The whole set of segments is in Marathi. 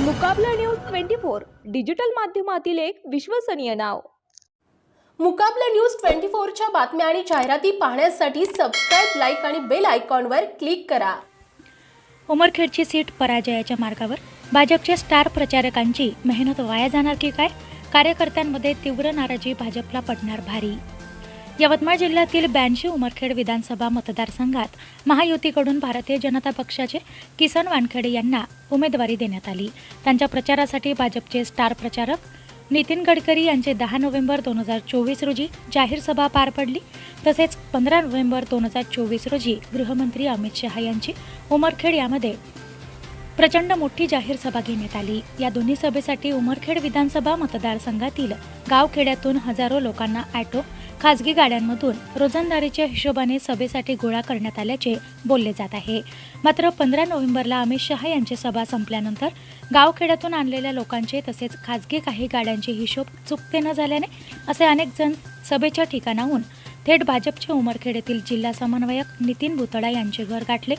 मुकाबला न्यूज 24 डिजिटल माध्यमातील एक विश्वसनीय नाव। मुकाबला न्यूज 24च्या बातम्या आणि जाहिराती पाहण्यासाठी सबस्क्राइब, लाईक आणि बेल आयकॉनवर क्लिक करा। उमरखेडची सीट पराजयाच्या मार्गावर, भाजपच्या स्टार प्रचारकांची मेहनत वाया जाणार की काय? कार्यकर्त्यांमध्ये तीव्र नाराजी, भाजपला पडणार भारी। यवतमाळ जिल्ह्यातील 82 उमरखेड विधानसभा मतदारसंघात महायुतीकडून भारतीय जनता पक्षाचे किसन वानखेडे यांना उमेदवारी देण्यात आली। त्यांच्या प्रचारासाठी भाजपचे स्टार प्रचारक नितीन गडकरी यांचे 10 नोव्हेंबर 2024 रोजी जाहीर सभा पार पडली। तसेच 15 नोव्हेंबर 2024 रोजी गृहमंत्री अमित शहा यांची उमरखेड यामध्ये प्रचंड मोठी जाहीर सभा घेण्यात आली। या दोन्ही सभेसाठी उमरखेड विधानसभा मतदारसंघातील गावखेड्यातून हजारो लोकांना ऑटो, खासगी गाड्यांमधून रोजंदारीच्या हिशोबाने सभेसाठी गोळा करण्यात आल्याचे बोलले जात आहे। मात्र 15 नोव्हेंबरला अमित शहा यांची सभा संपल्यानंतर गावखेड्यातून आणलेल्या लोकांचे तसेच खासगी काही गाड्यांचे हिशोब चुकते न झाल्याने असे अनेक जण सभेच्या ठिकाणाहून थेट भाजपचे उमरखेड येथील जिल्हा समन्वयक नितीन भुतडा यांचे घर गाठले,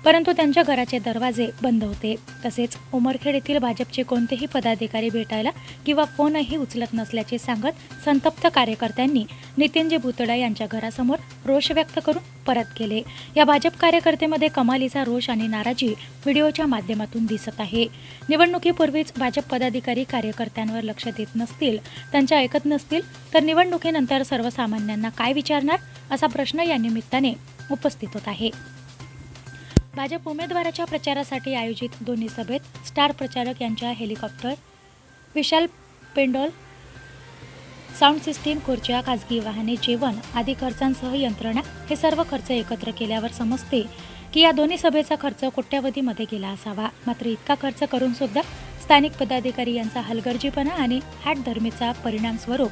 परंतु त्यांच्या घराचे दरवाजे बंद होते। तसेच उमरखेड येथील भाजपचे कोणतेही पदाधिकारी भेटायला किंवा फोनही उचलत नसल्याचे सांगत संतप्त कार्यकर्त्यांनी नितीनजी भुतडा यांच्या घरासमोर रोष व्यक्त करून परत केले। या भाजप कार्यकर्त्यामध्ये कमालीचा रोष आणि नाराजी व्हिडिओच्या माध्यमातून दिसत आहे। निवडणुकीपूर्वीच भाजप पदाधिकारी कार्यकर्त्यांवर लक्ष देत नसतील, त्यांच्या ऐकत नसतील तर निवडणुकीनंतर सर्वसामान्यांना काय विचारणार, असा प्रश्न या निमित्ताने उपस्थित होत आहे। भाजप उमेदवाराच्या प्रचारासाठी आयोजित दोन्ही सभेत स्टार प्रचारक यांच्या हेलिकॉप्टर, विशाल पेंडॉल, साऊंड सिस्टीम, खुर्च्या, खासगी वाहने, जेवण आदी खर्चांसह यंत्रणा हे सर्व खर्च एकत्र केल्यावर समजते की या दोन्ही सभेचा खर्च कोट्यवधीमध्ये गेला असावा। मात्र इतका खर्च करून सुद्धा स्थानिक पदाधिकारी यांचा हलगर्जीपणा आणि हॅटधर्मीचा परिणाम स्वरूप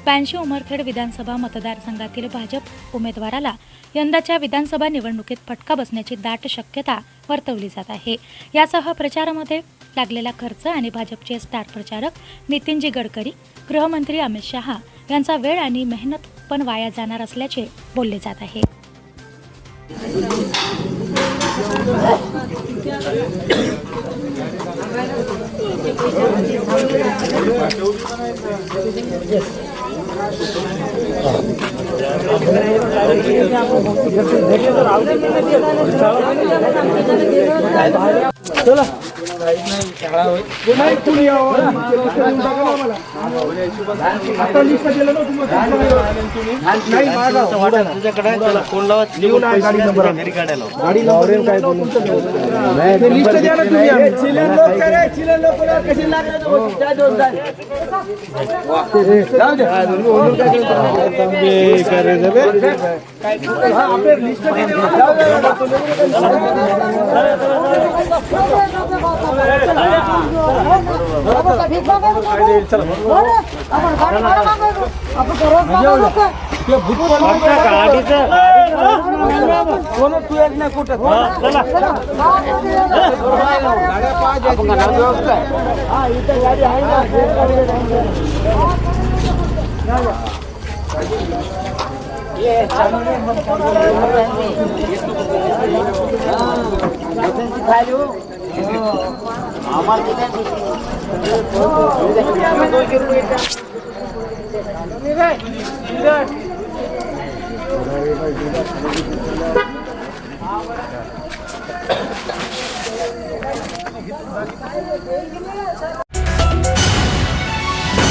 82 उमरखेड विधानसभा मतदारसंघातील भाजप उमेदवाराला यंदाच्या विधानसभा निवडणुकीत फटका बसण्याची दाट शक्यता वर्तवली जात आहे। यासह प्रचारामध्ये लागलेला खर्च आणि भाजपचे स्टार प्रचारक नितीनजी गडकरी, गृहमंत्री अमित शहा यांचा वेळ आणि मेहनत पण वाया जाणार असल्याचे बोलले जात आहे।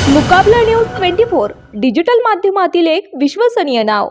मुकाबला न्यूज 24 डिजिटल माध्यमातील एक विश्वसनीय नाव।